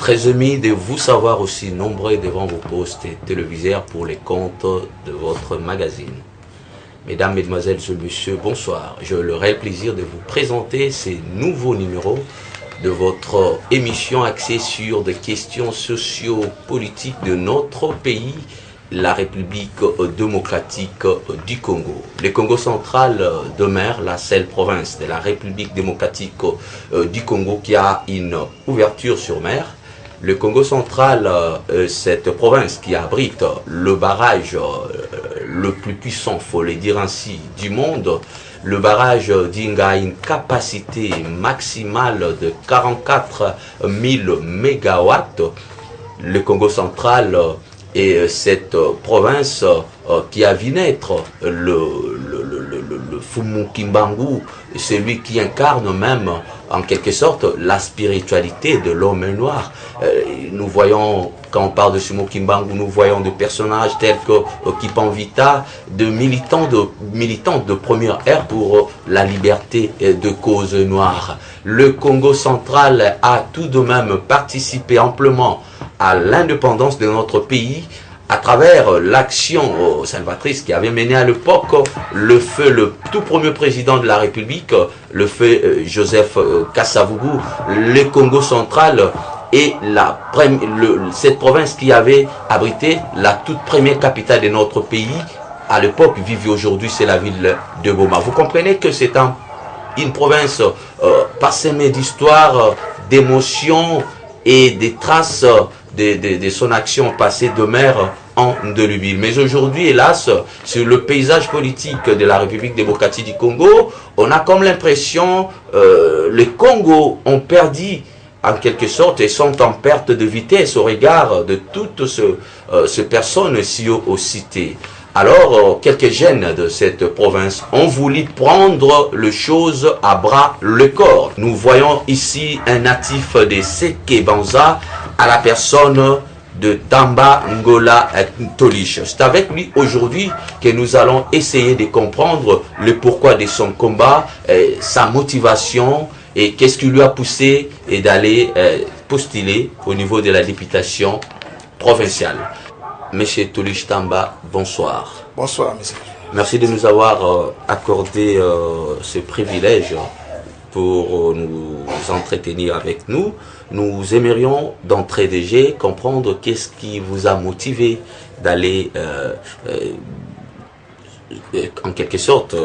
très ému de vous savoir aussi nombreux devant vos postes téléviseurs pour les comptes de votre magazine. Mesdames, Mesdemoiselles et Messieurs, bonsoir. J'ai le réel plaisir de vous présenter ces nouveaux numéros de votre émission axée sur des questions socio-politiques de notre pays, la République démocratique du Congo. Le Congo central demeure la seule province de la République démocratique du Congo qui a une ouverture sur mer. Le Congo central, cette province qui abrite le barrage le plus puissant, faut le dire ainsi, du monde. Le barrage d'Inga a une capacité maximale de 44 000 mégawatts. Le Congo central est cette province qui a vu naître le Fumu Kimbangu, celui qui incarne même en quelque sorte la spiritualité de l'homme noir. Nous voyons, quand on parle de Fumu Kimbangu, nous voyons des personnages tels que Kipanvita, de militants de première ère pour la liberté de cause noire. Le Congo central a tout de même participé amplement à l'indépendance de notre pays à travers l'action salvatrice qui avait mené à l'époque le tout premier président de la République, le feu Joseph Kasavubu. Le Congo central est cette province qui avait abrité la toute première capitale de notre pays. À l'époque, vivue aujourd'hui, c'est la ville de Goma. Vous comprenez que c'est une province parsemée d'histoire, d'émotions et des traces de son action passée de mer en indélébile. Mais aujourd'hui, hélas, sur le paysage politique de la République démocratique du Congo, on a comme l'impression les Congos ont perdu en quelque sorte et sont en perte de vitesse au regard de toutes ces personnes si citées. Alors, quelques jeunes de cette province ont voulu prendre les choses à bras le corps. Nous voyons ici un natif de Sekebanza à la personne de Tamba Ngola Tolish. C'est avec lui aujourd'hui que nous allons essayer de comprendre le pourquoi de son combat, sa motivation et qu'est-ce qui lui a poussé d'aller postuler au niveau de la députation provinciale. Monsieur Tolish Tamba, bonsoir. Bonsoir, monsieur. Merci de nous avoir accordé ce privilège pour nous entretenir avec nous. Nous aimerions d'entrée de jeu comprendre qu'est-ce qui vous a motivé d'aller en quelque sorte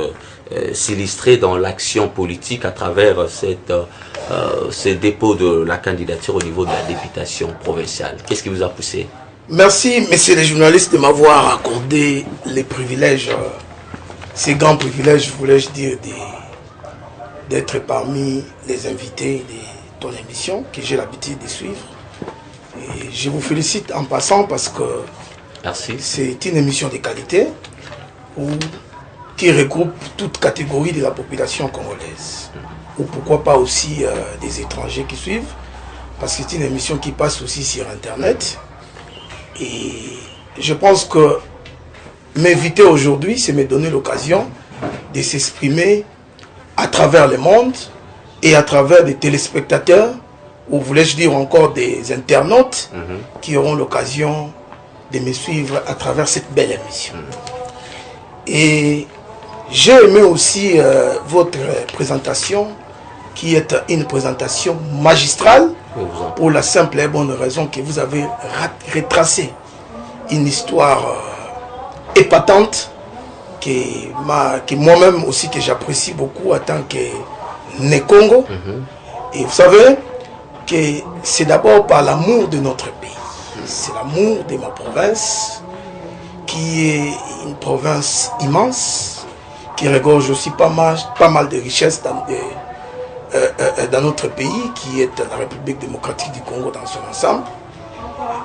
s'illustrer dans l'action politique à travers ce dépôt de la candidature au niveau de la députation provinciale. Qu'est-ce qui vous a poussé? Merci, messieurs les journalistes, de m'avoir accordé les privilèges, ces grands privilèges, voulais-je dire, d'être parmi les invités de ton émission, que j'ai l'habitude de suivre. Et je vous félicite en passant parce que c'est une émission de qualité qui regroupe toute catégorie de la population congolaise. Ou pourquoi pas aussi des étrangers qui suivent, parce que c'est une émission qui passe aussi sur Internet. Et je pense que m'inviter aujourd'hui, c'est me donner l'occasion de s'exprimer à travers le monde et à travers des téléspectateurs, ou voulais-je dire encore des internautes qui auront l'occasion de me suivre à travers cette belle émission. Et j'ai aimé aussi votre présentation, qui est une présentation magistrale, pour la simple et bonne raison que vous avez retracé une histoire épatante que moi-même aussi que j'apprécie beaucoup en tant que né Congo. Et vous savez que c'est d'abord par l'amour de notre pays. C'est l'amour de ma province, qui est une province immense, qui regorge aussi pas mal de richesses dans notre pays, qui est la République démocratique du Congo dans son ensemble.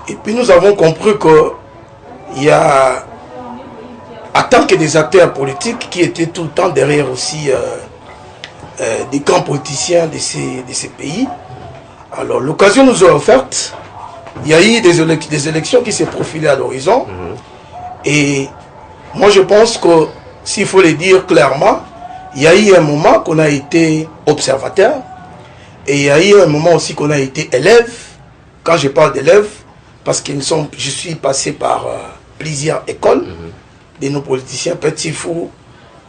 Et puis nous avons compris qu'il y a, en tant que des acteurs politiques, qui étaient tout le temps derrière aussi des grands politiciens de ces pays. Alors l'occasion nous est offerte. Il y a eu des élections qui s'est profilées à l'horizon. Et moi je pense que, s'il faut le dire clairement, il y a eu un moment qu'on a été observateur et il y a eu un moment aussi qu'on a été élève quand je parle d'élèves, parce que je suis passé par plusieurs écoles de nos politiciens. Peut-être s'il faut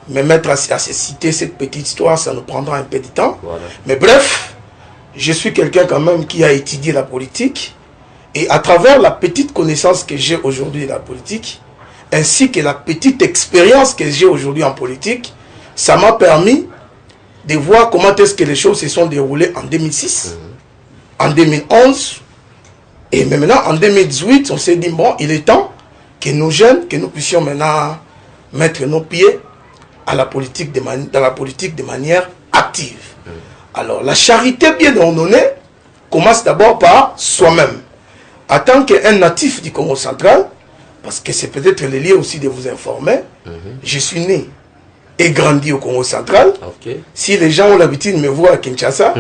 me mettre à citer cette petite histoire, ça nous prendra un peu de temps. Voilà. Mais bref, je suis quelqu'un quand même qui a étudié la politique. Et à travers la petite connaissance que j'ai aujourd'hui de la politique, ainsi que la petite expérience que j'ai aujourd'hui en politique, ça m'a permis de voir comment est-ce que les choses se sont déroulées en 2006, en 2011, et maintenant en 2018, on s'est dit, bon, il est temps que nous jeunes, que nous puissions maintenant mettre nos pieds à la politique dans la politique de manière active. Alors, la charité bien ordonnée commence d'abord par soi-même. En tant qu'un natif du Congo central, parce que c'est peut-être le lieu aussi de vous informer, je suis né et grandi au Congo central. Okay. Si les gens ont l'habitude de me voir à Kinshasa,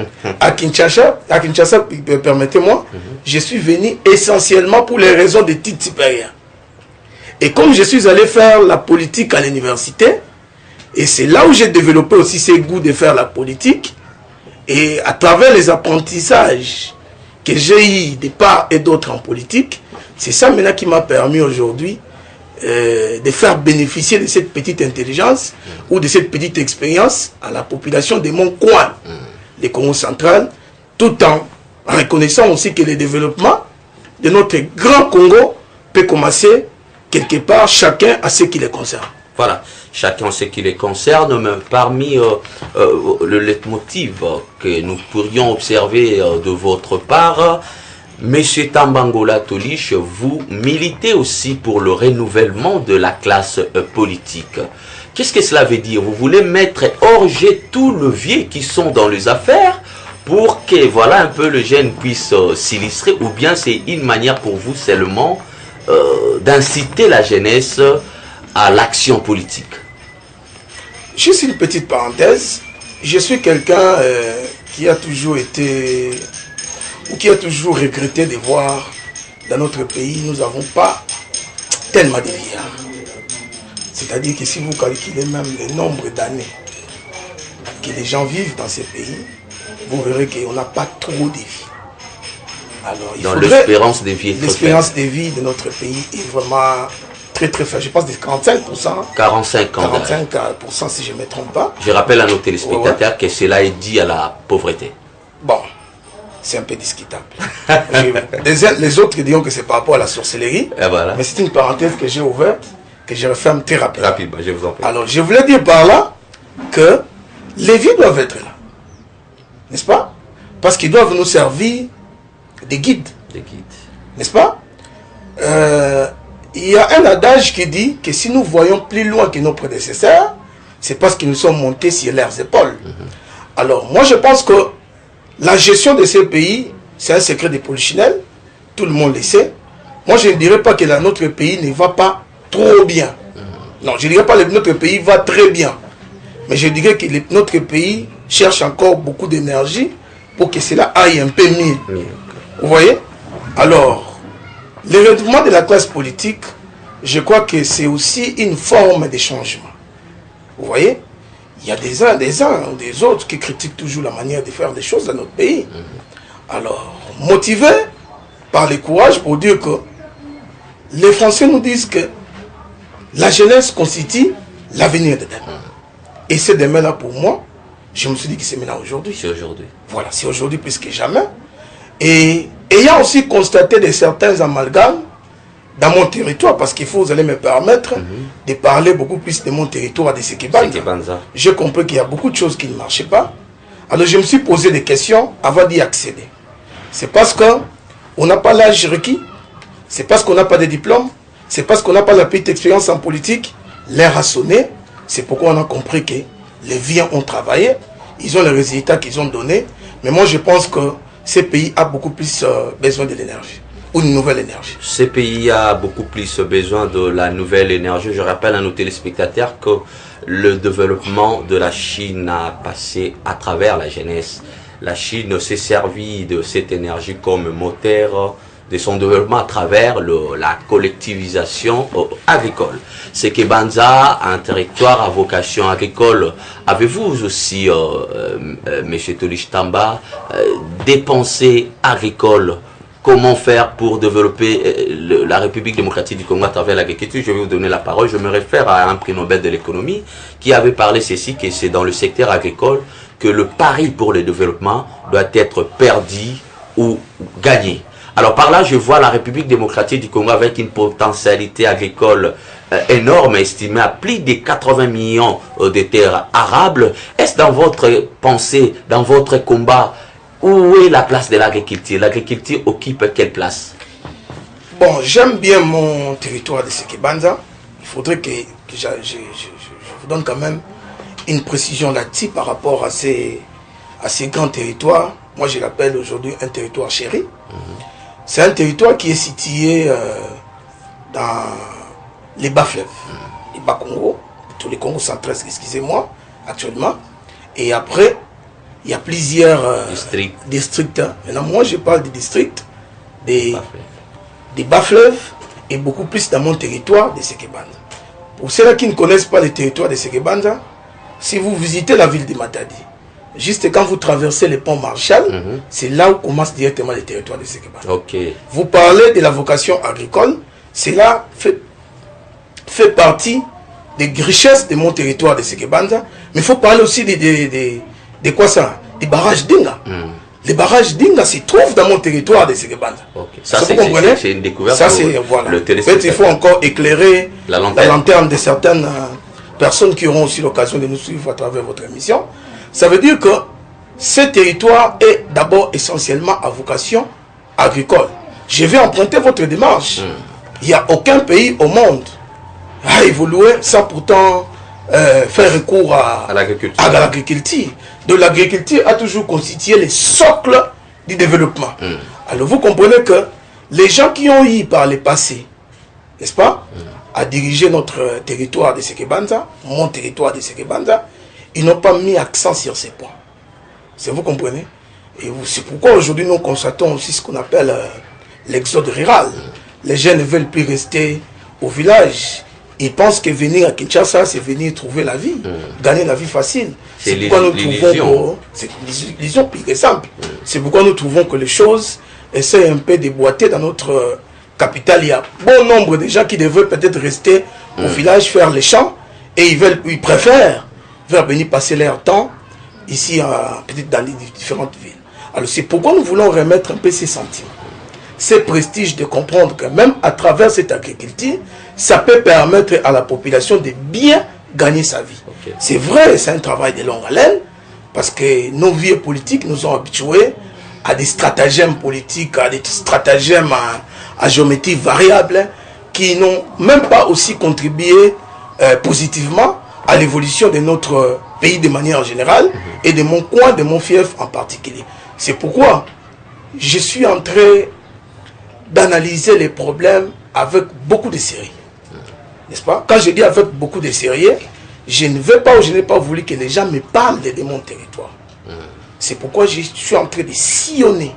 permettez-moi, je suis venu essentiellement pour les raisons de titres supérieurs. Et comme je suis allé faire la politique à l'université, et c'est là où j'ai développé aussi ce goût de faire la politique, et à travers les apprentissages que j'ai eu de part et d'autre en politique, c'est ça maintenant qui m'a permis aujourd'hui de faire bénéficier de cette petite intelligence ou de cette petite expérience à la population de mon coin, le Congo central, tout en reconnaissant aussi que le développement de notre grand Congo peut commencer quelque part, chacun à ce qui les concerne. Voilà, chacun a ce qui les concerne, mais parmi le leitmotiv que nous pourrions observer de votre part, Monsieur Tambangola Tolich, vous militez aussi pour le renouvellement de la classe politique. Qu'est-ce que cela veut dire? Vous voulez mettre hors jeu tous les leviers qui sont dans les affaires pour que voilà un peu le jeune puisse s'illustrer, ou bien c'est une manière pour vous seulement d'inciter la jeunesse à l'action politique? Juste une petite parenthèse, je suis quelqu'un qui a toujours été ou qui a toujours regretté de voir dans notre pays, nous n'avons pas tellement de vieillards. C'est-à-dire que si vous calculez même le nombre d'années que les gens vivent dans ces pays, vous verrez qu'on n'a pas trop de vie. Alors, dans l'espérance de vie. L'espérance de vie de notre pays est vraiment très très faible. Je pense de 45%. 45% si je ne me trompe pas. Je rappelle à nos téléspectateurs que cela est dû à la pauvreté. Bon. C'est un peu discutable. Les autres diront que c'est par rapport à la sorcellerie. Voilà. Mais c'est une parenthèse que j'ai ouverte, que je referme très rapidement. Rapidement, je vous en prie. Alors, je voulais dire par là que les vies doivent être là. N'est-ce pas? Parce qu'ils doivent nous servir des guides. Des guides. N'est-ce pas? Il y a un adage qui dit que si nous voyons plus loin que nos prédécesseurs, c'est parce qu'ils nous sont montés sur leurs épaules. Alors, moi, je pense que la gestion de ces pays, c'est un secret de polichinelle. Tout le monde le sait. Moi, je ne dirais pas que notre pays ne va pas trop bien. Non, je ne dirais pas que notre pays va très bien. Mais je dirais que notre pays cherche encore beaucoup d'énergie pour que cela aille un peu mieux. Vous voyez? Alors, le renouvellement de la classe politique, je crois que c'est aussi une forme de changement. Vous voyez? Il y a des uns ou des autres qui critiquent toujours la manière de faire des choses dans notre pays. Alors, motivés par le courage pour dire que les Français nous disent que la jeunesse constitue l'avenir de demain. Et c'est demain-là pour moi, je me suis dit que c'est maintenant aujourd'hui. C'est aujourd'hui. Voilà, c'est aujourd'hui plus que jamais. Et ayant aussi constaté de certains amalgames dans mon territoire, parce qu'il faut, vous allez me permettre de parler beaucoup plus de mon territoire, de Sekebanza. J'ai compris qu'il y a beaucoup de choses qui ne marchaient pas. Alors je me suis posé des questions avant d'y accéder. C'est parce qu'on n'a pas l'âge requis, c'est parce qu'on n'a pas de diplôme, c'est parce qu'on n'a pas la petite expérience en politique. L'heure a sonné, c'est pourquoi on a compris que les vieux ont travaillé, ils ont les résultats qu'ils ont donnés. Mais moi je pense que ces pays a beaucoup plus besoin de l'énergie. Ou une nouvelle énergie. Ce pays a beaucoup plus besoin de la nouvelle énergie. Je rappelle à nos téléspectateurs que le développement de la Chine a passé à travers la jeunesse. La Chine s'est servie de cette énergie comme moteur de son développement à travers la collectivisation agricole. C'est que Banza, un territoire à vocation agricole. Avez-vous aussi, M. Tolich Tamba, des pensées agricoles comment faire pour développer la République démocratique du Congo à travers l'agriculture. Je vais vous donner la parole. Je me réfère à un prix Nobel de l'économie qui avait parlé ceci, que c'est dans le secteur agricole que le pari pour le développement doit être perdu ou gagné. Alors par là, je vois la République démocratique du Congo avec une potentialité agricole énorme, estimée à plus de 80 millions de terres arables. Est-ce dans votre pensée, dans votre combat, où est la place de l'agriculture? L'agriculture occupe quelle place? Bon, j'aime bien mon territoire de Sekebanza. Il faudrait que je vous donne quand même une précision là-dessus par rapport à ces grands territoires. Moi, je l'appelle aujourd'hui un territoire chéri. C'est un territoire qui est situé dans les bas fleuves, les bas Congo, tous les Congos centrales, excusez-moi, actuellement. Et après, il y a plusieurs districts. Maintenant, moi, je parle des districts, des bas fleuves, et beaucoup plus dans mon territoire de Sekebanza. Pour ceux qui ne connaissent pas le territoire de Sekebanza, si vous visitez la ville de Matadi, juste quand vous traversez le pont Marshall, c'est là où commence directement le territoire de Sekebanza. Vous parlez de la vocation agricole, cela fait partie des richesses de mon territoire de Sekebanza, mais il faut parler aussi de quoi ça? Des barrages d'Inga. Les barrages d'Inga se trouvent dans mon territoire de Sekebanza. Ça, c'est une découverte. Ça, c'est, voilà. Peut-être il faut encore éclairer la lanterne de certaines personnes qui auront aussi l'occasion de nous suivre à travers votre émission. Ça veut dire que ce territoire est d'abord essentiellement à vocation agricole. Je vais emprunter votre démarche. Il n'y a aucun pays au monde à évoluer sans pourtant faire recours à l'agriculture. Donc l'agriculture a toujours constitué le socle du développement. Alors vous comprenez que les gens qui ont eu par le passé, n'est-ce pas, à diriger notre territoire de Sekebanza, mon territoire de Sekebanza, ils n'ont pas mis accent sur ces points. Vous comprenez? Et c'est pourquoi aujourd'hui nous constatons aussi ce qu'on appelle l'exode rural. Les jeunes ne veulent plus rester au village. Ils pensent que venir à Kinshasa, c'est venir trouver la vie, gagner la vie facile. C'est pourquoi nous trouvons que... C'est l'illusion pure et simple. C'est pourquoi nous trouvons que les choses essaient un peu de boiter dans notre capitale. Il y a bon nombre de gens qui devraient peut-être rester au village, faire les champs, et ils préfèrent venir passer leur temps ici, peut-être dans les différentes villes. Alors c'est pourquoi nous voulons remettre un peu ces sentiments, ces prestiges, de comprendre que même à travers cette agriculture, ça peut permettre à la population de bien gagner sa vie. C'est vrai, c'est un travail de longue haleine, parce que nos vieux politiques nous ont habitués à des stratagèmes politiques, à des stratagèmes à géométrie variable, qui n'ont même pas aussi contribué positivement à l'évolution de notre pays de manière générale, et de mon coin, de mon fief en particulier. C'est pourquoi je suis en train d'analyser les problèmes avec beaucoup de sérieux. N'est-ce pas? Quand je dis avec beaucoup de sérieux, je ne veux pas ou je n'ai pas voulu que les gens me parlent de mon territoire. C'est pourquoi je suis en train de sillonner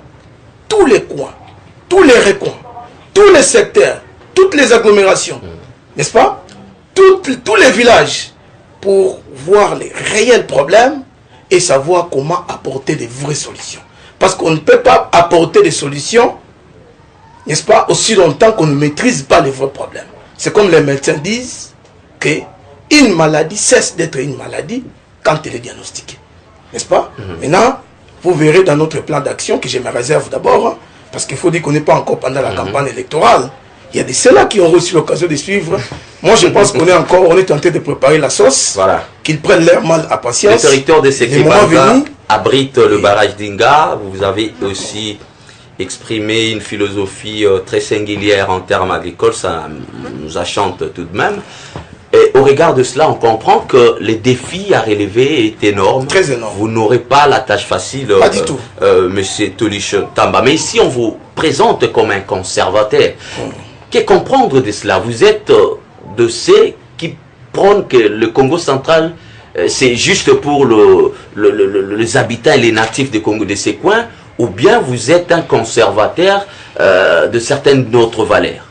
tous les coins, tous les recoins, tous les secteurs, toutes les agglomérations, n'est-ce pas? Tous les villages, pour voir les réels problèmes et savoir comment apporter des vraies solutions. Parce qu'on ne peut pas apporter des solutions, n'est-ce pas, aussi longtemps qu'on ne maîtrise pas les vrais problèmes. C'est comme les médecins disent qu'une maladie cesse d'être une maladie quand elle est diagnostiquée. N'est-ce pas? Maintenant, vous verrez dans notre plan d'action, que je me réserve d'abord, parce qu'il faut dire qu'on n'est pas encore pendant la campagne électorale. Il y a des ceux-là qui ont reçu l'occasion de suivre. Moi, je pense qu'on est en train de préparer la sauce. Voilà. Qu'ils prennent leur mal à patience. Le territoire de Sekebanza abrite le barrage d'Inga. Vous avez aussi exprimé une philosophie très singulière en termes agricoles. Ça nous achante tout de même. Et au regard de cela, on comprend que les défis à relever est énorme. Très énorme. Vous n'aurez pas la tâche facile, pas du tout. Monsieur Toulich Tamba. Mais ici, on vous présente comme un conservateur. Que comprendre de cela? Vous êtes de ceux qui prônent que le Congo central, c'est juste pour les habitants et les natifs du Congo de ces coins, ou bien vous êtes un conservateur de certaines autres valeurs?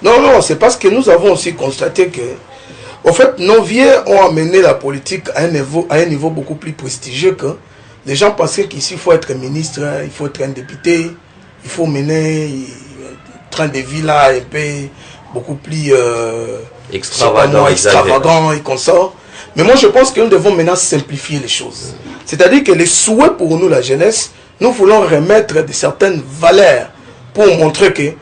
Non, non, c'est parce que nous avons aussi constaté que, en fait, nos vieux ont amené la politique à un niveau beaucoup plus prestigieux que les gens pensaient qu'ici, il faut être ministre, il faut être un député, il faut mener un train de vie là un peu beaucoup plus extravagant et consort. Mais moi je pense que nous devons maintenant simplifier les choses. C'est-à-dire que les souhaits pour nous, la jeunesse, nous voulons remettre de certaines valeurs pour montrer que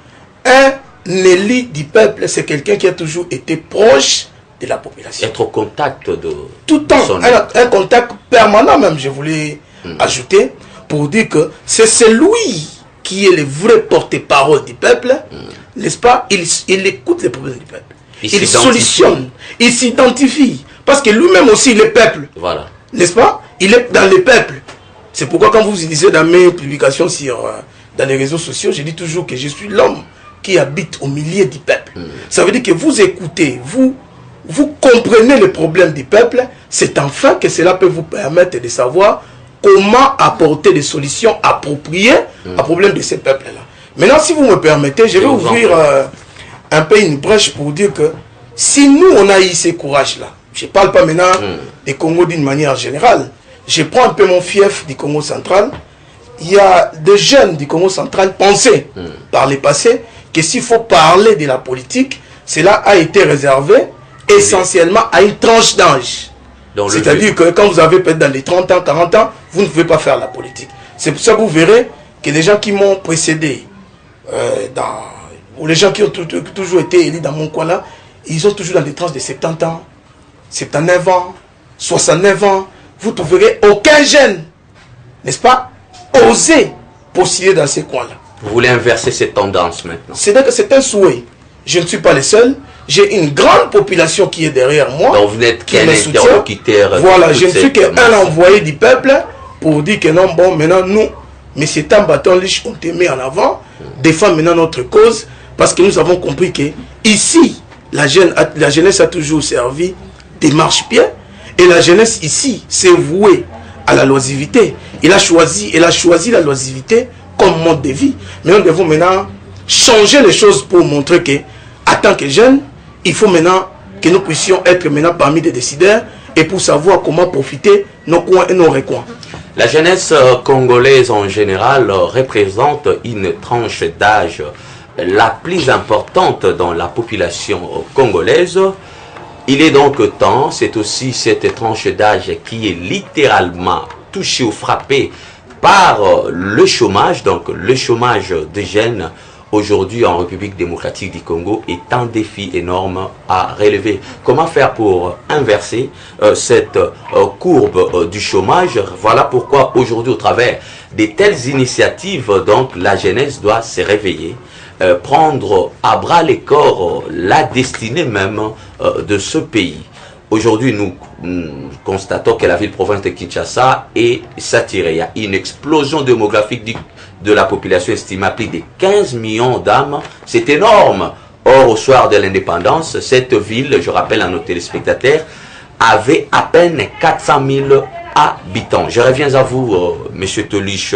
un élu du peuple, c'est quelqu'un qui a toujours été proche de la population. Être au contact de... Tout le temps, un contact permanent même, je voulais ajouter, pour dire que c'est celui qui est le vrai porte-parole du peuple, n'est-ce pas? Il écoute les problèmes du peuple. Il solutionne, il s'identifie. Parce que lui-même aussi, il est peuple. Voilà. N'est-ce pas? Il est dans le peuple. C'est pourquoi quand vous lisez dans mes publications dans les réseaux sociaux, je dis toujours que je suis l'homme qui habite au milieu du peuple. Ça veut dire que vous écoutez, vous comprenez les problèmes du peuple. C'est enfin que cela peut vous permettre de savoir comment apporter des solutions appropriées aux problèmes de ces peuples-là. Maintenant, si vous me permettez, je vais ouvrir un peu une brèche pour dire que si nous, on a eu ces courages-là, je ne parle pas maintenant des Congo d'une manière générale, je prends un peu mon fief du Congo central, il y a des jeunes du Congo central pensaient par le passé que s'il faut parler de la politique, cela a été réservé essentiellement à une tranche d'âge. C'est-à-dire que quand vous avez peut-être dans les 30 ans, 40 ans, vous ne pouvez pas faire la politique. C'est pour ça que vous verrez que les gens qui m'ont précédé, ou les gens qui ont toujours été élus dans mon coin-là, ils sont toujours dans des tranches de 70 ans, 79 ans, 69 ans. Vous ne trouverez aucun jeune, n'est-ce pas, oser postuler dans ces coins-là. Vous voulez inverser cette tendance maintenant? C'est-à-dire que c'est un souhait. Je ne suis pas le seul. J'ai une grande population qui est derrière moi. Donc vous n'êtes qu'un interlocuteur. Voilà, je ne suis qu'un envoyé du peuple pour dire que non, bon, maintenant nous, M. Tambaton Lich, on te met en avant, défend maintenant notre cause, parce que nous avons compris que ici, la jeunesse a toujours servi des marchepieds, et la jeunesse ici s'est vouée à la loisiveté. Elle a choisi la loisiveté comme mode de vie. Mais nous devons maintenant changer les choses pour montrer que, en tant que jeunes, il faut maintenant que nous puissions être maintenant parmi des décideurs et pour savoir comment profiter nos coins et nos recoins. La jeunesse congolaise en général représente une tranche d'âge la plus importante dans la population congolaise. Il est donc temps, c'est aussi cette tranche d'âge qui est littéralement touchée ou frappée par le chômage. Donc le chômage des jeunes aujourd'hui en République démocratique du Congo est un défi énorme à relever. Comment faire pour inverser cette courbe du chômage? Voilà pourquoi aujourd'hui, au travers de telles initiatives, donc la jeunesse doit se réveiller, prendre à bras le corps la destinée même de ce pays. Aujourd'hui, nous constatons que la ville-province de Kinshasa est saturée. Il y a une explosion démographique de la population estimée à plus de 15 millions d'âmes. C'est énorme. Or, au soir de l'indépendance, cette ville, je rappelle à nos téléspectateurs, avait à peine 400 000 habitants. Je reviens à vous, Monsieur Tolich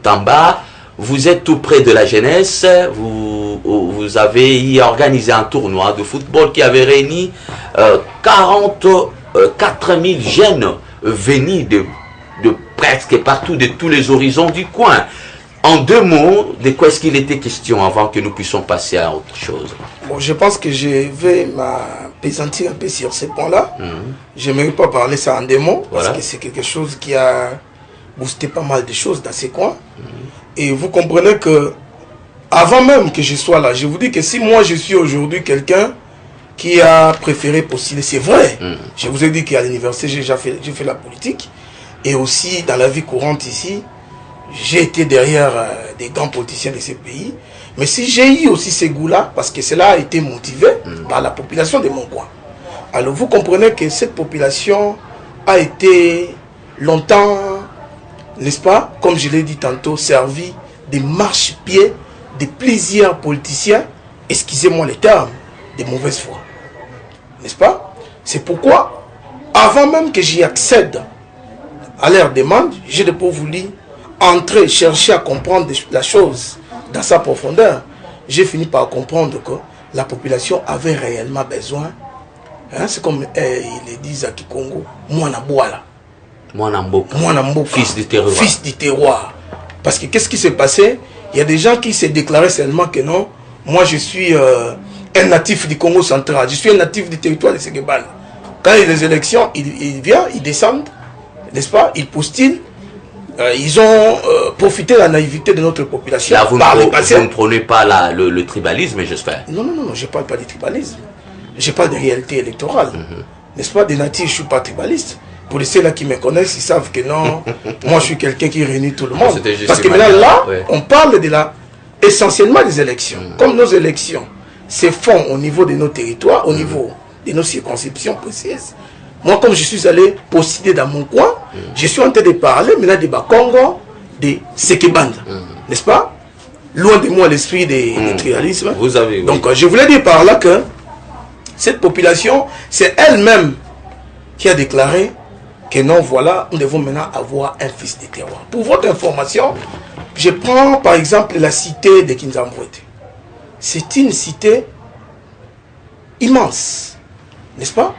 Tamba. Vous êtes tout près de la jeunesse, vous avez organisé un tournoi de football qui avait réuni 44 000 jeunes venus de presque partout, de tous les horizons du coin. En deux mots, de quoi est-ce qu'il était question avant que nous puissions passer à autre chose? Bon, je pense que je vais m'appesantir un peu sur ce point-là. Je n'aimerais pas parler ça en deux mots, parce que c'est quelque chose qui a boosté pas mal de choses dans ces coins. Et vous comprenez que, avant même que je sois là, je vous dis que si moi je suis aujourd'hui quelqu'un qui a préféré postuler, c'est vrai. Je vous ai dit qu'à l'université, j'ai fait la politique. Et aussi, dans la vie courante ici, j'ai été derrière des grands politiciens de ces pays. Mais si j'ai eu aussi ces goûts-là, parce que cela a été motivé par la population de mon coin. Alors vous comprenez que cette population a été longtemps, n'est-ce pas, comme je l'ai dit tantôt, servi de marche-pied de plusieurs politiciens, excusez-moi les termes, de mauvaise foi. N'est-ce pas? C'est pourquoi, avant même que j'y accède à leur demande, j'ai de pour vous dire, entrer, chercher à comprendre la chose dans sa profondeur, j'ai fini par comprendre que la population avait réellement besoin, hein, c'est comme ils disent à Kikongo, Mwana Boala. Mwana Mboka, fils du terroir. Fils du terroir. Parce que qu'est-ce qui s'est passé? Il y a des gens qui se déclaraient seulement que non, moi je suis un natif du Congo central, je suis un natif du territoire de Séguébal. Quand il y a des élections, ils viennent, ils descendent, n'est-ce pas, ils postulent. Ils ont profité de la naïveté de notre population. Là, vous ne prenez pas le tribalisme, j'espère. Non, je ne parle pas du tribalisme. Je parle de réalité électorale. N'est-ce pas, des natifs, je ne suis pas tribaliste. Pour ceux-là qui me connaissent, ils savent que non, moi je suis quelqu'un qui réunit tout le monde. Parce que maintenant là, on parle de essentiellement des élections. Comme nos élections se font au niveau de nos territoires, au niveau de nos circonscriptions précises. Moi, comme je suis allé postuler dans mon coin, je suis en train de parler maintenant de Bakongo, de Sekebanda. N'est-ce pas? Loin de moi l'esprit du tribalisme. Vous avez, oui. Donc, je voulais dire par là que cette population, c'est elle-même qui a déclaré que non, voilà, nous devons maintenant avoir un fils de terroir. Pour votre information, je prends par exemple la cité de Kinzambouete. C'est une cité immense, n'est-ce pas?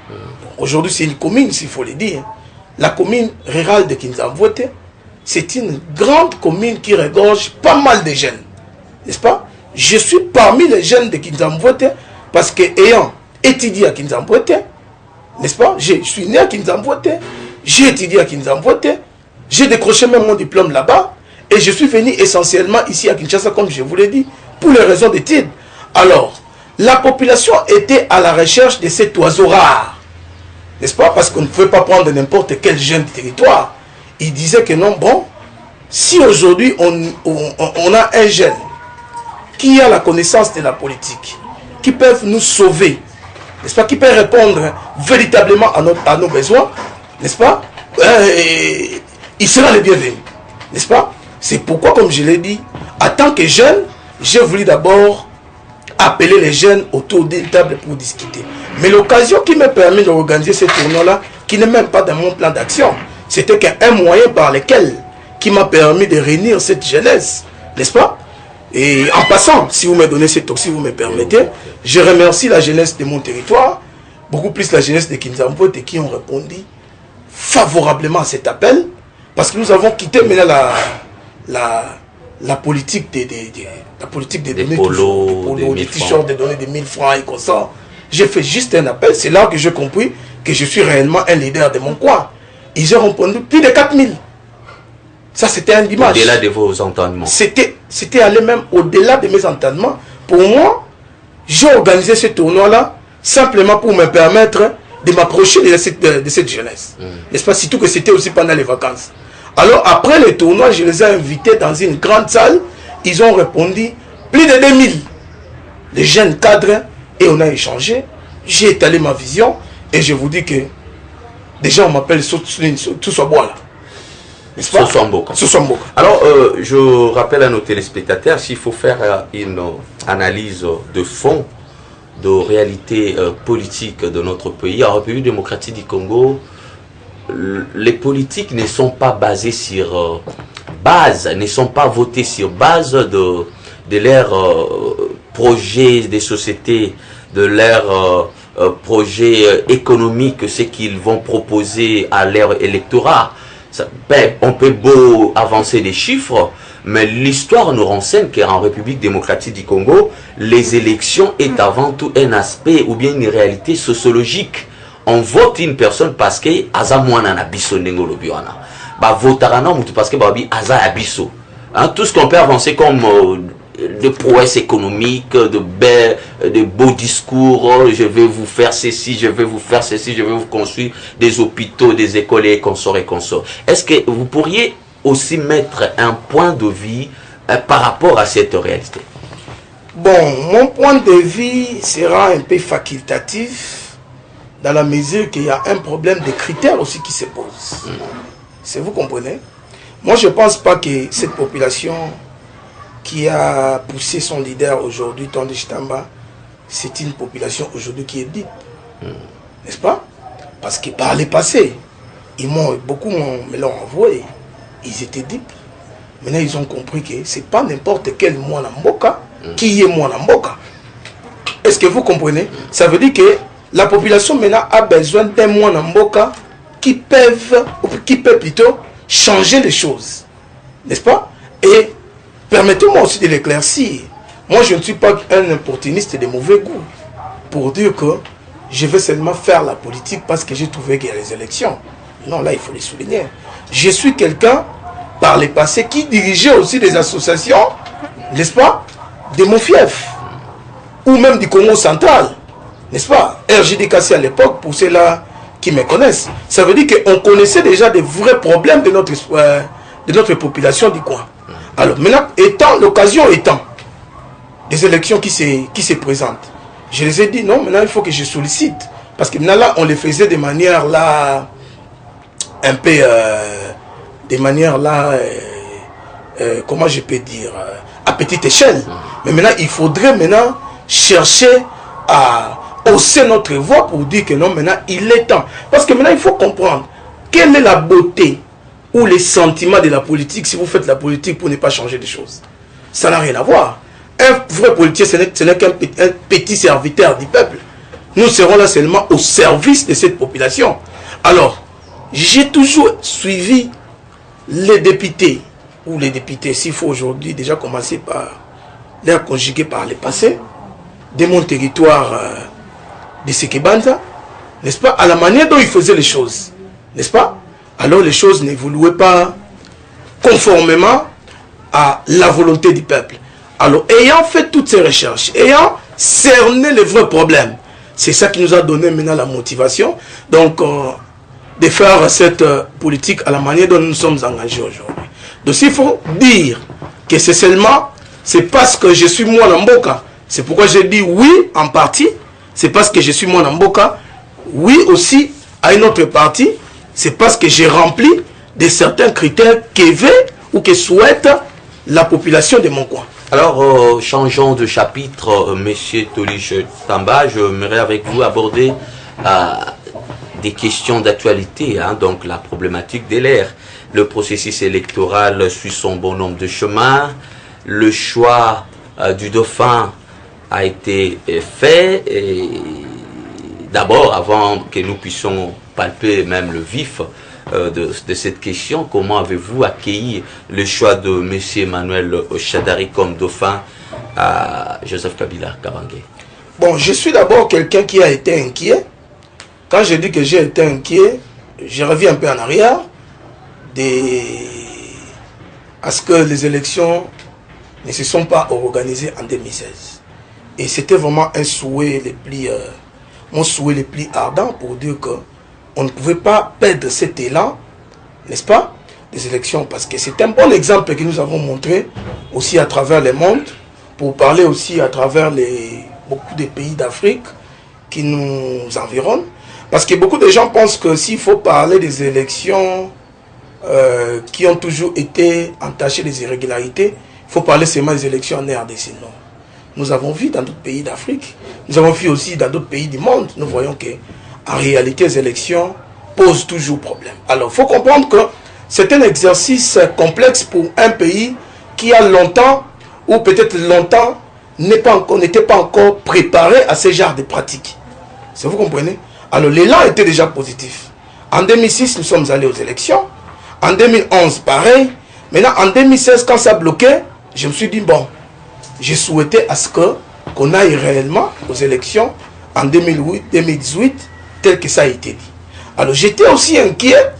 Aujourd'hui, c'est une commune, s'il faut le dire. La commune rurale de Kinzambouete, c'est une grande commune qui regorge pas mal de jeunes, n'est-ce pas? Je suis parmi les jeunes de Kinzambouete parce que ayant étudié à Kinzambouete, n'est-ce pas? Je suis né à Kinzambouete, j'ai étudié à Kinzambouete, j'ai décroché même mon diplôme là-bas et je suis venu essentiellement ici à Kinshasa, comme je vous l'ai dit, pour les raisons d'études. Alors, la population était à la recherche de cet oiseau rare, n'est-ce pas? Parce qu'on ne pouvait pas prendre n'importe quel jeune du territoire. Il disait que non, bon, si aujourd'hui on a un jeune qui a la connaissance de la politique, qui peuvent nous sauver, n'est-ce pas, qui peut répondre véritablement à nos besoins, n'est-ce pas, il sera le bienvenu, n'est-ce pas? C'est pourquoi, comme je l'ai dit, en tant que jeune, j'ai voulu d'abord appeler les jeunes autour d'une table pour discuter. Mais l'occasion qui m'a permis d'organiser ce tournoi-là, qui n'est même pas dans mon plan d'action, c'était qu'un moyen par lequel qui m'a permis de réunir cette jeunesse, n'est-ce pas? Et en passant, si vous me donnez cette talk, si vous me permettez, je remercie la jeunesse de mon territoire, beaucoup plus la jeunesse de Kinzambouete qui ont répondu favorablement à cet appel, parce que nous avons quitté maintenant la politique des données, des t-shirts, des données de 1000 francs et comme ça. J'ai fait juste un appel, c'est là que j'ai compris que je suis réellement un leader de mon coin. Ils ont répondu plus de 4000. Ça, c'était un dimanche. Au-delà de vos entendements. C'était aller même au-delà de mes entendements. Pour moi, j'ai organisé ce tournoi-là simplement pour me permettre de m'approcher de cette jeunesse. N'est-ce pas? Surtout que c'était aussi pendant les vacances. Alors, après le tournoi, je les ai invités dans une grande salle. Ils ont répondu plus de 2000. Les jeunes cadres, et on a échangé. J'ai étalé ma vision et je vous dis que déjà on m'appelle Soussobois. N'est-ce pas? Soussobois. Alors, je rappelle à nos téléspectateurs, s'il faut faire une analyse de fond de réalité politique de notre pays, en République démocratique du Congo, les politiques ne sont pas basées sur ne sont pas votées sur base de leurs projets des sociétés, de leurs projets économiques, ce qu'ils vont proposer à leur électorat. On peut beau avancer des chiffres, mais l'histoire nous renseigne qu'en République démocratique du Congo, les élections est avant tout un aspect ou bien une réalité sociologique. On vote une personne parce que aza mwana na biso ndenge lobi wana. Ba votarana mutu parce que babi aza ya biso. Tout ce qu'on peut avancer comme de prouesses économiques, de beaux discours, je vais vous faire ceci, je vais vous faire ceci, je vais vous construire des hôpitaux, des écoles et consorts et consorts. Est-ce que vous pourriez aussi mettre un point de vue par rapport à cette réalité? Bon, mon point de vue sera un peu facultatif dans la mesure qu'il y a un problème de critères aussi qui se pose. Vous comprenez? Moi, je ne pense pas que cette population qui a poussé son leader aujourd'hui, Tondi Chitamba, c'est une population aujourd'hui qui est dite. N'est-ce pas? Parce que par les passés, beaucoup me l'ont envoyé. Ils étaient dits. Maintenant, ils ont compris que ce n'est pas n'importe quel Mwana Mboka qui est Mwana Mboka. Est-ce que vous comprenez? Ça veut dire que la population maintenant a besoin d'un Mwana Mboka qui peut plutôt changer les choses. N'est-ce pas? Et permettez-moi aussi de l'éclaircir. Moi, je ne suis pas un opportuniste de mauvais goût pour dire que je vais seulement faire la politique parce que j'ai trouvé qu'il y a les élections. Non, là, il faut les souligner. Je suis quelqu'un, par le passé, qui dirigeait aussi des associations, n'est-ce pas, de mon fief, ou même du Congo central, n'est-ce pas, RJDKC à l'époque, pour ceux-là qui me connaissent. Ça veut dire qu'on connaissait déjà des vrais problèmes de notre population du coin. Alors, maintenant, l'occasion étant, des élections qui se présentent, je les ai dit, non, maintenant, il faut que je sollicite. Parce que maintenant, là, on les faisait de manière, là, un peu, de manière, là, comment je peux dire, à petite échelle. Mais maintenant, il faudrait maintenant chercher à hausser notre voix pour dire que non, maintenant, il est temps. Parce que maintenant, il faut comprendre quelle est la beauté ou les sentiments de la politique si vous faites la politique pour ne pas changer les choses. Ça n'a rien à voir. Un vrai politicien, ce n'est qu'un petit serviteur du peuple. Nous serons là seulement au service de cette population. Alors, j'ai toujours suivi les députés, ou les députés, s'il faut aujourd'hui déjà commencer par les conjuguer par le passé, de mon territoire de Sekebanda, n'est-ce pas, à la manière dont ils faisaient les choses, n'est-ce pas? Alors les choses n'évoluaient pas conformément à la volonté du peuple. Alors, ayant fait toutes ces recherches, ayant cerné les vrais problèmes, c'est ça qui nous a donné maintenant la motivation, donc, de faire cette politique à la manière dont nous sommes engagés aujourd'hui. Donc, il faut dire que c'est seulement, c'est parce que je suis moi Namboka, c'est pourquoi j'ai dit oui en partie, c'est parce que je suis moi Namboka, oui aussi à une autre partie, c'est parce que j'ai rempli de certains critères que veut ou que souhaite la population de mon coin. Alors, changeons de chapitre, Monsieur Toliche Tamba, j'aimerais avec vous aborder des questions d'actualité, hein, donc la problématique de l'air. Le processus électoral suit son bon nombre de chemins. Le choix du dauphin a été fait. D'abord, avant que nous puissions palper même le vif de cette question, comment avez-vous accueilli le choix de M. Emmanuel Shadari comme dauphin à Joseph Kabila Kabange? Bon, je suis d'abord quelqu'un qui a été inquiet. Quand je dis que j'ai été inquiet, je reviens un peu en arrière à ce que les élections ne se sont pas organisées en 2016. Et c'était vraiment un souhait mon souhait le plus ardent pour dire qu'on ne pouvait pas perdre cet élan, n'est-ce pas, des élections. Parce que c'est un bon exemple que nous avons montré aussi à travers le monde, pour parler aussi à travers beaucoup de pays d'Afrique qui nous environnent. Parce que beaucoup de gens pensent que s'il faut parler des élections qui ont toujours été entachées des irrégularités, il faut parler seulement des élections en RDC. Non. Nous avons vu dans d'autres pays d'Afrique, nous avons vu aussi dans d'autres pays du monde, nous voyons que en réalité les élections posent toujours problème. Alors il faut comprendre que c'est un exercice complexe pour un pays qui a longtemps, ou peut-être longtemps, n'était pas encore préparé à ce genre de pratiques. Vous comprenez? Alors l'élan était déjà positif. En 2006, nous sommes allés aux élections. En 2011, pareil. Maintenant, en 2016, quand ça a bloqué, je me suis dit, bon, j'ai souhaité à ce qu'on aille réellement aux élections en 2018, tel que ça a été dit. Alors j'étais aussi inquiet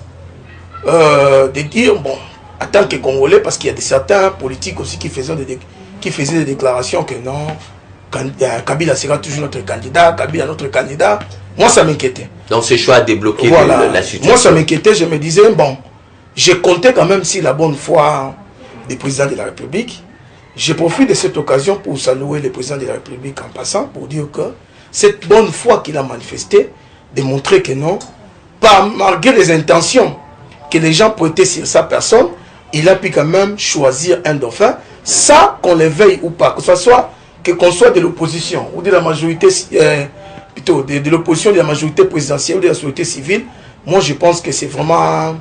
de dire, bon, en tant que Congolais, parce qu'il y a certains politiques aussi qui faisaient des déclarations que non, Kabila sera toujours notre candidat, Kabila notre candidat. Moi, ça m'inquiétait. Donc, ce choix a débloqué voilà. La situation. Moi, ça m'inquiétait. Je me disais, bon, j'ai compté quand même sur la bonne foi du président de la République. Je profite de cette occasion pour saluer le président de la République en passant, pour dire que cette bonne foi qu'il a manifestée, de montrer que non, pas malgré les intentions que les gens prêtaient sur sa personne, il a pu quand même choisir un dauphin, ça qu'on le veuille ou pas, que ce soit qu'on soit de l'opposition ou de la majorité, plutôt de l'opposition, de la majorité présidentielle ou de la société civile. Moi je pense que c'est vraiment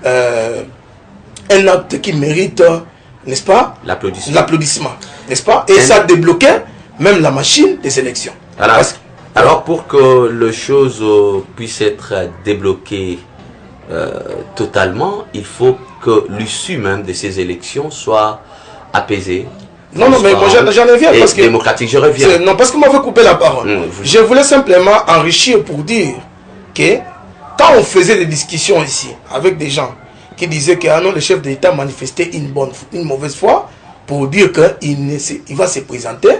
un acte qui mérite, n'est-ce pas, l'applaudissement, n'est-ce pas, et ça a débloqué même la machine des élections. Alors pour que les choses puissent être débloquées totalement, il faut que l'issue même de ces élections soit apaisé. Non, non, mais moi j'en reviens parce que... démocratique, je reviens. Non, parce que m'avait coupé la parole. Je voulais simplement enrichir pour dire que quand on faisait des discussions ici avec des gens qui disaient que ah non, le chef de l'État manifestait une mauvaise foi pour dire qu'il va se présenter,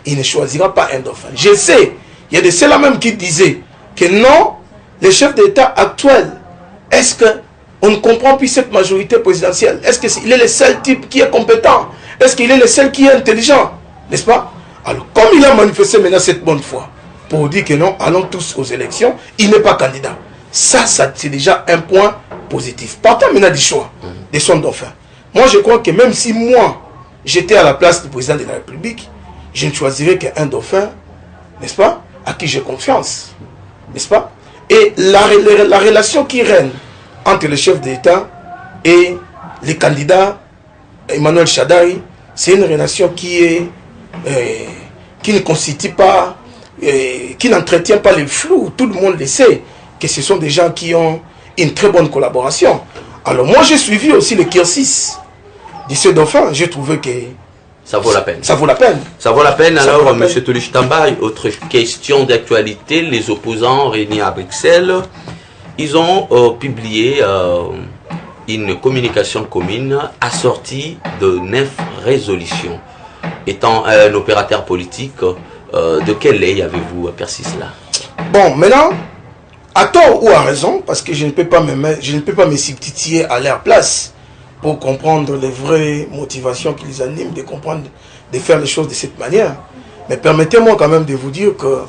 il ne choisira pas un dauphin. Je sais, il y a de ceux-là même qui disaient que non, le chef de l'État actuel, est-ce qu'on ne comprend plus cette majorité présidentielle? Est-ce qu'il est le seul type qui est compétent? Est-ce qu'il est le seul qui est intelligent? N'est-ce pas? Alors, comme il a manifesté maintenant cette bonne foi, pour dire que non, allons tous aux élections, il n'est pas candidat. Ça c'est déjà un point positif. Partant maintenant du choix de son dauphin. Moi, je crois que même si moi, j'étais à la place du président de la République, je ne choisirais qu'un dauphin, n'est-ce pas, à qui j'ai confiance. N'est-ce pas? Et la relation qui règne entre le chef d'État et les candidats, Emmanuel Shadari, c'est une relation qui ne constitue pas, qui n'entretient pas le flou. Tout le monde le sait, que ce sont des gens qui ont une très bonne collaboration. Alors moi, j'ai suivi aussi le cursus de ce dauphin. J'ai trouvé que ça vaut la peine. Ça vaut la peine. Ça vaut la peine. Alors, M. Tolush Tamba, autre question d'actualité. Les opposants réunis à Bruxelles, ils ont publié une communication commune assortie de 9 résolutions. Étant un opérateur politique, de quel œil avez-vous aperçu cela? Bon, maintenant, à tort ou à raison, parce que je ne peux pas me substituer à leur place pour comprendre les vraies motivations qui les animent, de faire les choses de cette manière. Mais permettez-moi quand même de vous dire que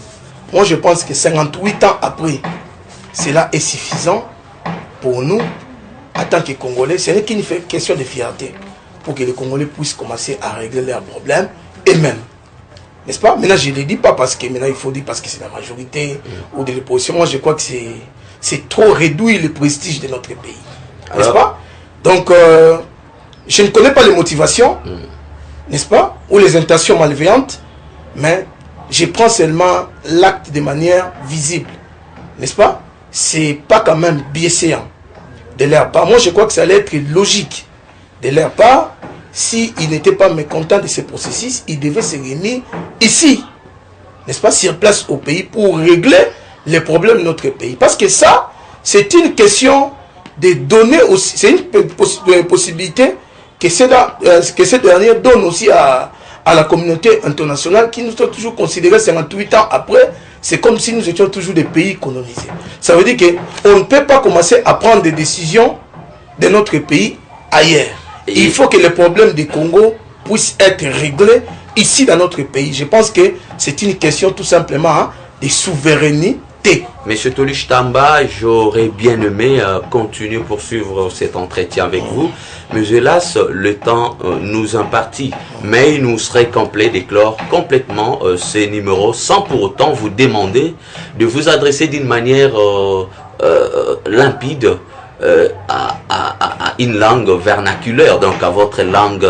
moi je pense que 58 ans après, cela est suffisant pour nous, en tant que Congolais. Ce n'est qu'une question de fierté pour que les Congolais puissent commencer à régler leurs problèmes eux-mêmes. N'est-ce pas? Maintenant, je ne le dis pas parce que maintenant il faut dire parce que c'est la majorité ou de l'opposition. Moi, je crois que c'est trop réduire le prestige de notre pays. N'est-ce pas? Donc, je ne connais pas les motivations, n'est-ce pas? Ou les intentions malveillantes, mais je prends seulement l'acte de manière visible. N'est-ce pas? C'est pas quand même biaisant de leur part. Moi, je crois que ça allait être logique de leur part. S'ils n'étaient pas mécontents de ce processus, ils devaient se réunir ici, n'est-ce pas, sur place au pays, pour régler les problèmes de notre pays. Parce que ça, c'est une question de donner aussi, c'est une possibilité que ces derniers donnent aussi à la communauté internationale qui nous a toujours considérés 58 ans après. C'est comme si nous étions toujours des pays colonisés. Ça veut dire qu'on ne peut pas commencer à prendre des décisions de notre pays ailleurs. Il faut que les problèmes du Congo puissent être réglés ici dans notre pays. Je pense que c'est une question tout simplement de souveraineté. Monsieur Tolush Tamba, j'aurais bien aimé continuer à poursuivre cet entretien avec vous, mais hélas, le temps nous impartit. Mais il nous serait complet d'éclore complètement ces numéros sans pour autant vous demander de vous adresser d'une manière limpide à une langue vernaculaire, donc à votre langue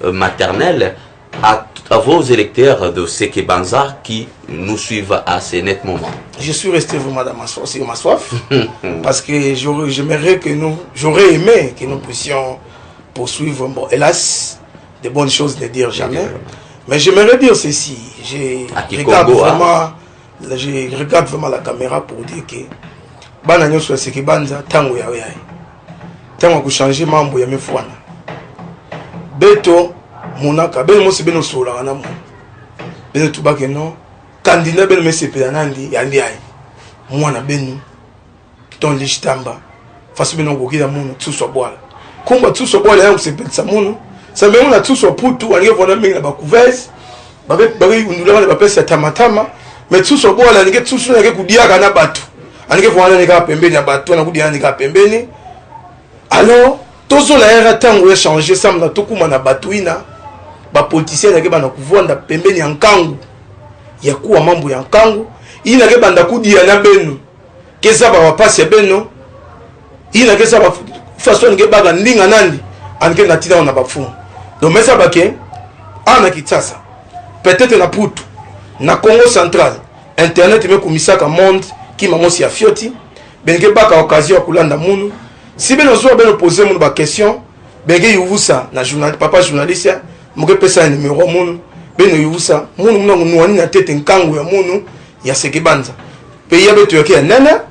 maternelle, à vos électeurs de Sekebanza qui nous suivent à ces nets moments. Je suis resté vraiment dans ma soif, parce que j'aurais aimé que nous puissions poursuivre. Bon, hélas, de bonnes choses ne dire jamais. Mais j'aimerais dire ceci. Je regarde vraiment la caméra pour dire que bana nyonso Sekebanza tango ya oyai. Tango kuchanger mambo ya mefwana. Beto monaka beno mosi beno sola na mo. Beno tubake no candidat beno mesepe nandi yandi ai. Mwana beno ton listamba. Faso beno gokida mono tsuso bwala. Kumba tsuso bwala ya kusepetsa mono. Sambe mona tsuso putu aliye vona mingi na bakuvezi. Babe unula ba pesa tamatama. Mais tsuso bwala nge tsuso na ke kudiaka na batu. Anike vwana nika pembeni ya batu na kudiaka nika pembeni. Alors tozo la era tango ya changer ça na tokuma na batuina ba politicien na ke bana kuvonda pembeni ya nkangu ya kuwa mambo ya nkangu ina ke banda kudia na benu keza ba wapasi ya beno ina ke sa ba façon ke baga ndinga nandi anike na tina na bafu donc mesa bake ana kitasa peut-être na putu na Congo central internet me kumisaka monde ki mamosi ya fioti benke baka occasion kulanda munu. Si ben on beno poser mon question, bengi yuvusa na papa journaliste moke pesa numéro mono beno yusa mono mna nuani na tete nkango ya mono ya Sekebanza pe ya beto yake nana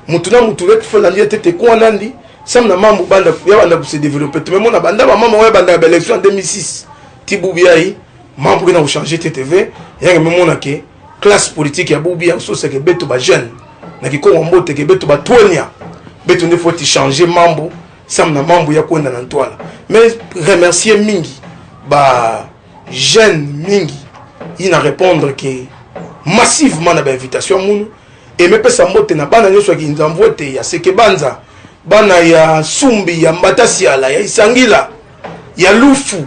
mutuna mutule kufola ndia tete kwa nandi samna mambo banda ya banda se développer tout mona banda ba mama wa banda ba élection en 2006 tibubia yi mambo na changer TTV ya mona ke classe politique ya bubia so c'est que beto ba jeune na ki ko mbote ke beto ba tonia beto ne faut changer mambo samna mambo ya kwenda na ntwala mais remercier mingi ba jeune mingi ina répondre que massivement na ba invitation munu et me pesa mbote na bana nyoso ki nzamvote ya Sekebanza bana ya Sumbi ya Mbatasiala ya Isangila ya Lufu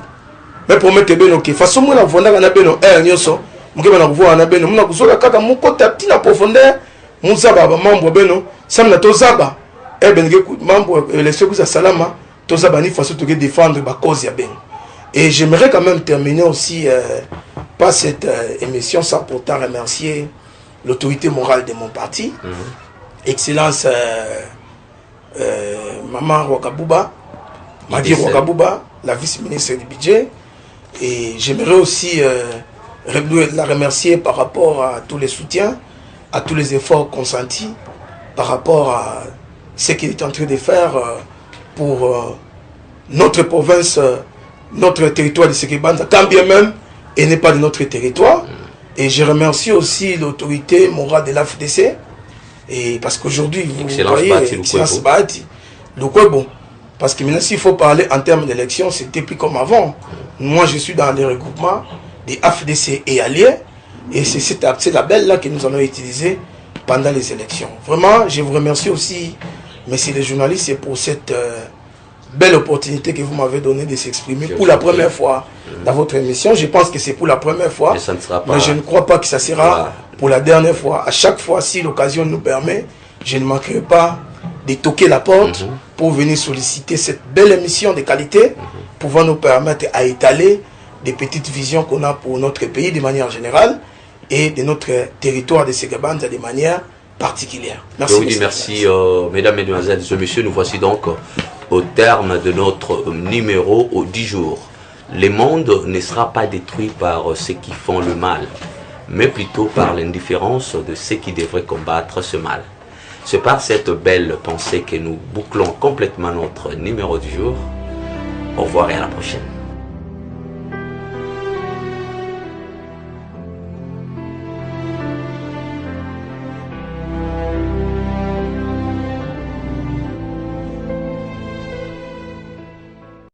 me promete beno ke façon mona vonda na beno nyoso mukeba na kuvoa na beno muna kuzoka kaka mukota tina profondeur muzaba ba mambo beno samna tozaba benenge mambo élection kuza salama tozaba ni façon to défendre ba cause ya beno. Et j'aimerais quand même terminer aussi par cette émission sans pourtant remercier l'autorité morale de mon parti, Excellence Maman Wakabuba, Madi Wakabuba, la vice-ministre du budget. Et j'aimerais aussi la remercier par rapport à tous les soutiens, à tous les efforts consentis, par rapport à ce qu'il est en train de faire pour notre province, notre territoire de Sekebanza, quand bien même il n'est pas de notre territoire. Et je remercie aussi l'autorité morale de l'AFDC. Et parce qu'aujourd'hui, vous voyez, Excellence Bahati, le quoi bon. Parce que maintenant, s'il faut parler en termes d'élection, c'était plus comme avant. Moi, je suis dans les regroupements des AFDC et alliés. Et c'est cet label-là que nous allons utiliser pendant les élections. Vraiment, je vous remercie aussi, messieurs les journalistes, pour cette belle opportunité que vous m'avez donnée de s'exprimer pour la première fois dans votre émission. Je pense que c'est pour la première fois, mais je ne crois pas que ça sera pour la dernière fois. À chaque fois, si l'occasion nous permet, je ne manquerai pas de toquer la porte pour venir solliciter cette belle émission de qualité, pouvant nous permettre à étaler des petites visions qu'on a pour notre pays de manière générale et de notre territoire de Sekebanza de manière particulière. Merci. Je vous dis merci, mesdames, mesdemoiselles et messieurs. Nous voici donc au terme de notre numéro aux 10 jours. Le monde ne sera pas détruit par ceux qui font le mal, mais plutôt par l'indifférence de ceux qui devraient combattre ce mal. C'est par cette belle pensée que nous bouclons complètement notre numéro du jour. Au revoir et à la prochaine.